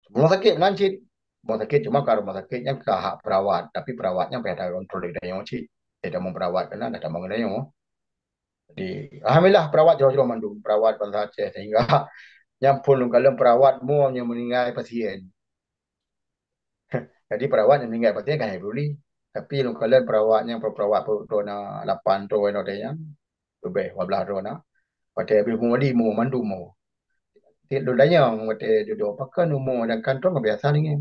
Rumah sakit melancit. Rumah sakit cuma kalau rumah sakitnya ke hak perawat. Tapi perawatnya pada kontrol dia yang cik. Dia dah memperawat kena dah tak bangun dia. Jadi alhamdulillah perawat jauh-jauh mandu. Perawat bangsa Aceh sehingga yang pun kalau perawat mu yang meninggal pasien. Jadi perawat yang meninggal pasien kan yang peduli. Tapi kalau perawatnya perawat tu na 8 tu yang lebih 12 tu na. Pada habis mu di mu mandu mu. Tiada daya mate duduk pakai mu dan kantong biasa ni.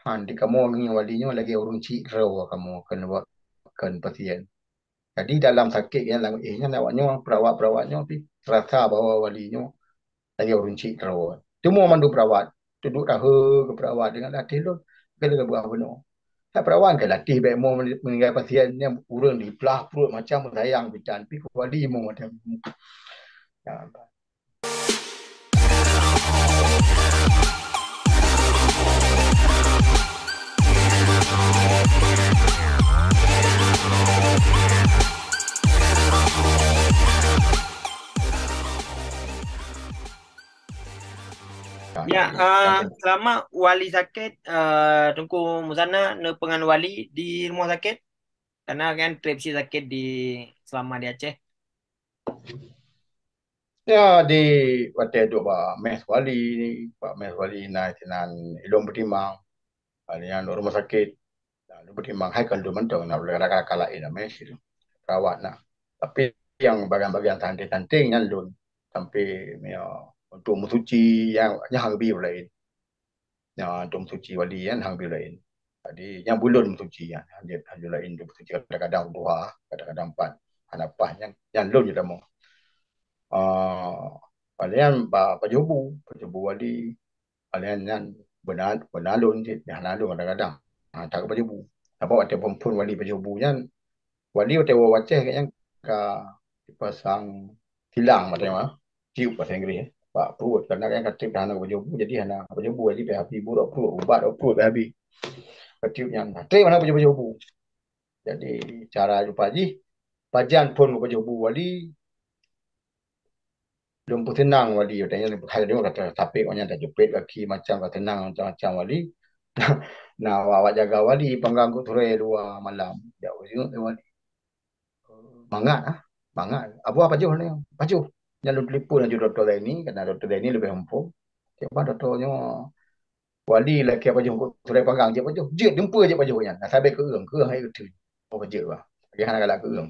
Han di kamu ni walinya lagi urung cik raw kamu kena buat kan pasien. Jadi dalam sakit yang dalam nya awaknya perawat-perawatnya tapi terasa bahawa walinya lagi urung cik raw. Semua mandu perawat. Duduk dah ke perawat dengan latih tu. Kena buat benar. Tak perawat ke latih baik mau meninggal pasien yang urung di belah perut macam sayang bidan. Tapi wali mau macam. Ya. Ya, Yang selama wali sakit, Tunku Musana ne pengan wali di rumah sakit, karena kan tripsi sakit di selama di Aceh. ya di waktu itu Pak Mes Wali ni, Pak Mes Wali sinan ilmu bertimbang, yang rumah sakit, ilmu bertimbang hai kalau mentong nak boleh rakan lain lah Mes itu perawat nak. Tapi yang bagian-bagian santai-santai yang lun sampai ya, untuk musuci yang hang biu lain, yang untuk musuci wali yang hang biu lain. Jadi yang bulun musuci yang hang lain untuk musuci kadang-kadang dua, kadang-kadang empat, apa yang lun je dah kalian pajubu wali kalian yang benalun je yang lalu kadang-kadang tak ke pajubu apa waktu perempuan wali pajubu yang wali waktu waceh yang ka dipasang tilang macam cium bahasa Inggeris pak perut karena yang kata dah nak pajubu jadi hana pajubu wali habis buruk perut ubat perut habis ketiup yang nanti mana pajubu jadi cara jumpa haji pajan pun pajubu wali Lumpur tenang wali tanya hai dia kata tapi orang dah jepit kaki macam kata tenang macam-macam wali nah awak jaga wali pengganggu sore 2 malam ya wali mangat mangat abu apa je ni baju yang lu telefon aja doktor ini karena doktor ini lebih empuk siapa doktornya wali lagi apa je sore pegang je baju je jumpa je baju nya nah sampai ke hai ke tu apa je bah bagi hang galak ke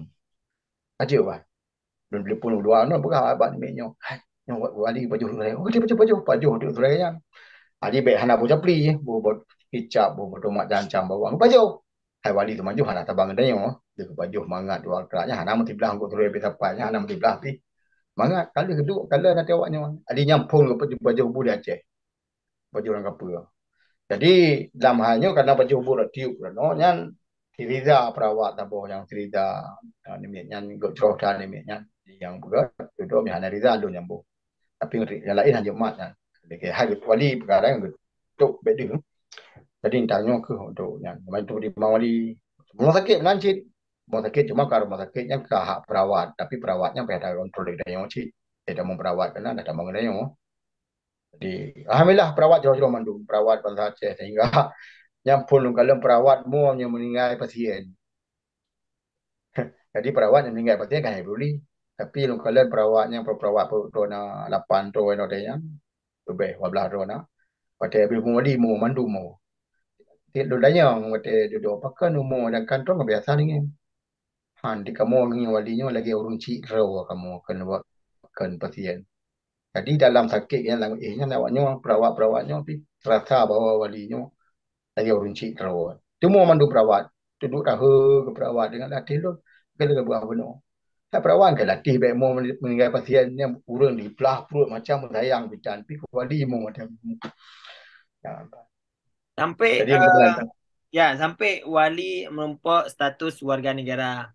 aja bah lu telefon dua no bukan abang ni nyo yang wali baju sore oh dia baju tu sore yang Aji baik hana bocah pli je, buat kicap, buat tomat jancam bawang. Baju. Hai wali tu maju hana tabang dia yo. Dia baju mangat dua keraknya hana mesti belah angkut turun be sapanya hana mesti belah pi. Mangat kali kedua kali nanti awaknya. Adi nyampung ke baju bu dia Aceh. Baju orang kapur. Jadi dalam halnya karena baju bu dah tiup dah no nyan Siriza perawat tabo yang Siriza ni nyan go cerita ni nyan yang buat itu mi hana Riza lu nyambung. Tapi yang lain hanya mat nyan. Jadi hai wali perkara yang tu beda. Jadi tanya ke untuk yang itu di Mawali rumah sakit melancit. Rumah sakit cuma kalau rumah sakitnya ke hak perawat. Tapi perawatnya pada kontrol dia yang cik. Dia dah memperawat kena dah tak bangun dia. Jadi alhamdulillah perawat jauh-jauh mandu. Perawat bangsa Aceh sehingga yang pun kalau perawat mu yang meninggal pasien. Jadi perawat yang meninggal pasien kan yang peduli. Tapi kalau perawatnya perawat tu na 8 tu yang lebih 12 tu na. Pada habis mu di mu mandu mu. Tiada daya mate duduk pakai mu dan kantong biasa ni. Han di kamu ni walinya lagi urung cik raw kamu kena buat kan pasien. Jadi dalam sakit yang dalam nya awaknya perawat-perawatnya tapi terasa bahawa walinya lagi urung cik raw. Semua mandu perawat. Duduk dah ke perawat dengan latih tu. Kena buat benar. Tak perawat ke latih baik mau meninggal pasien yang urung di belah perut macam sayang bidan. Tapi wali mau macam. Ya. Sampai Jadi kebetulan. ya sampai wali menumpuk status warga negara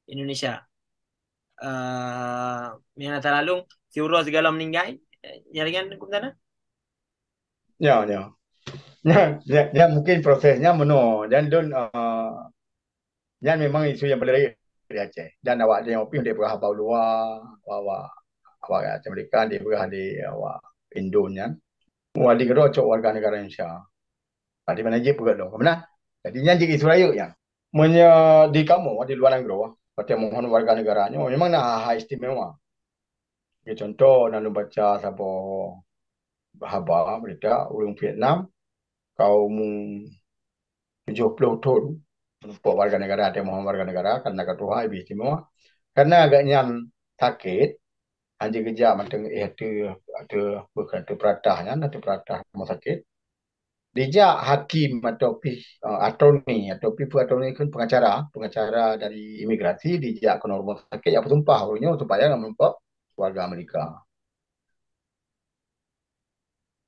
Indonesia. Yang terlalu si Uro segala meninggal, nyaringan ke sana? Ya, ya. Ya, mungkin prosesnya menurut dan don dan memang isu yang paling raya di Aceh. Dan awak tengok pun dia pernah bau luar, awak awak Aceh Amerika dia pernah di awak Indonya. Wali kedua cok warga negara Indonesia. Di mana je pun dong. Mana? Jadi nyanyi ke Suraya yang Menya di kamu di luar negeri, partai mohon warga negaranya memang nak hak istimewa. Ya, contoh nak baca siapa bahaba berita orang Vietnam kaum 70 tahun untuk warga negara ada mohon warga negara karena ketua hak istimewa karena agaknya sakit anjing kerja macam ada bukan ada peratahnya ada peratah rumah sakit dia hakim atau pipu atau ni kan pengacara dari imigrasi dia ke rumah sakit apa sumpah orangnya supaya nggak menumpuk warga Amerika.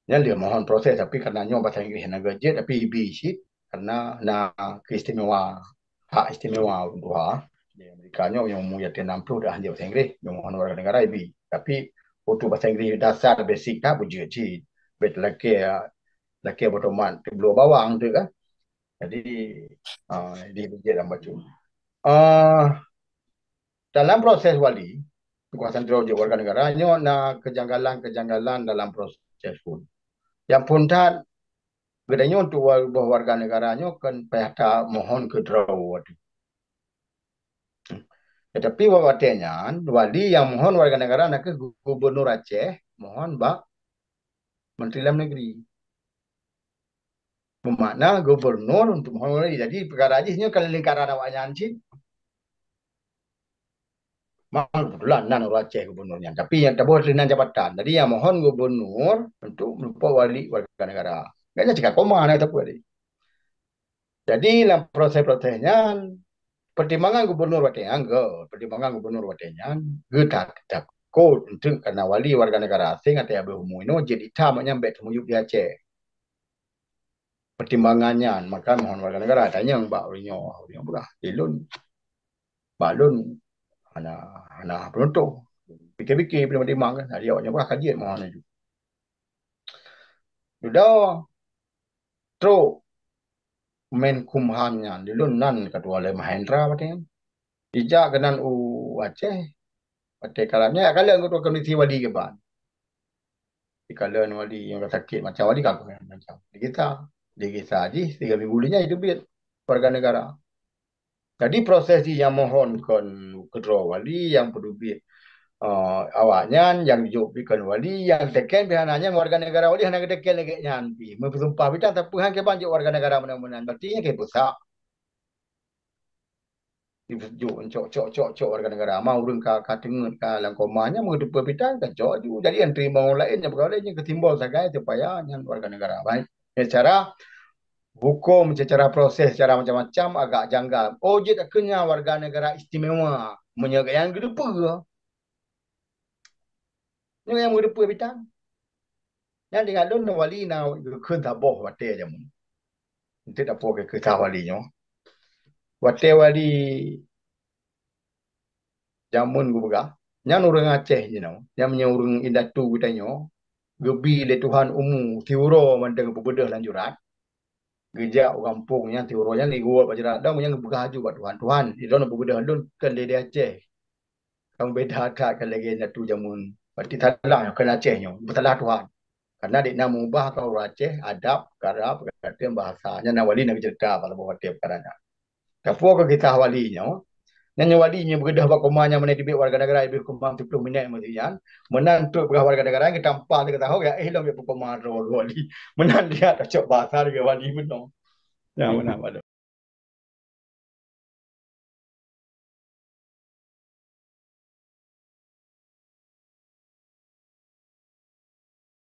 Yang dia mohon proses tapi karena nyoba bahasa Inggris nak gajet tapi bisit karena nak keistimewa hak istimewa untuk di Amerika yang mau ya 60 dah dia bahasa Inggris yang mohon warga negara ibi tapi untuk bahasa Inggris dasar basic tak bujuk bet laki berteman di luar bawang tu kan. Jadi di budget dalam baju. Dalam proses wali kekuasaan terwujud warga negara nyo na kejanggalan-kejanggalan dalam proses pun. Yang pun tak bedanya untuk warga negaranya kan pihak mohon ke draw wadi. Tetapi wawatnya wali yang mohon warga negara nak ke gubernur Aceh mohon bak menteri dalam negeri. Bermakna gubernur untuk mohon wali. Jadi perkara ini kalau lingkaran awaknya anci memang kebetulan nan orang Aceh gubernurnya. Tapi yang tak boleh dengan jabatan. Jadi yang mohon gubernur untuk melupa wali warga negara. Kayaknya cakap koma nak tak boleh. Jadi dalam proses-prosesnya pertimbangan gubernur watenya pertimbangan gubernur watenya getak tak kod untuk karena wali warga negara asing atau yang berumur ini jadi tamanya bet semuyuk di Aceh. Pertimbangannya maka mohon warga negara tanya mbak Rinyo bukan dilun balun anak penonton fikir-fikir pertimbangan kan hari awaknya bukan kajian mohon itu sudah terus Menkumhamnya dilun nan ketua oleh Mahendra katanya ijak kenan Aceh Partai kalamnya kalau anggota komisi wali ke ban. Kalau wali yang sakit macam wali kan macam di kita aja 3 minggu nya itu biar warga negara. Jadi proses yang mohon kon kedua wali yang perlu biar awaknya yang dijubikan wali yang teken bihananya warga negara wali hanya teken lagi nyanti. Mempersumpah kita tapi hanya banyak warga negara mana-mana. Berarti nya kayak besar. Cok warga negara mau urang ka tengut ka lang komanya mau depa pitan ka cok ju jadi yang terima orang lain yang perkara lain ketimbal sagai supaya yang warga negara baik secara hukum secara proses secara macam-macam agak janggal oh je tak kena warga negara istimewa menyaga yang depa yang depa pitan yang dengan don wali na ke taboh wate jamu itu tak poke ke walinya wate wali jamun gu begah yang orang Aceh you know yang orang indatu kita nyo gebi le Tuhan tiuro mandeng bebedah lanjuran geja kampung yang tiuro yang ni gua pajaran dah yang begah ju buat Tuhan di dalam bebedah don kan dia Aceh kamu beda tak kan lagi indatu jamun berarti salah kan Aceh nyo salah Tuhan karena dia nak mengubah kau Aceh adab karab kata bahasanya nak wali nak cerita kalau buat tiap karanya kapua ke kita walinya Nanya walinya berkedah bakomanya mana dibik warga negara lebih kurang 10 minit mestian. Menang tu warga negara kita tampal kita tahu ya long dia bakomanya wali. Menang dia tak cok bahasa dia wali menang. Ya menang pada.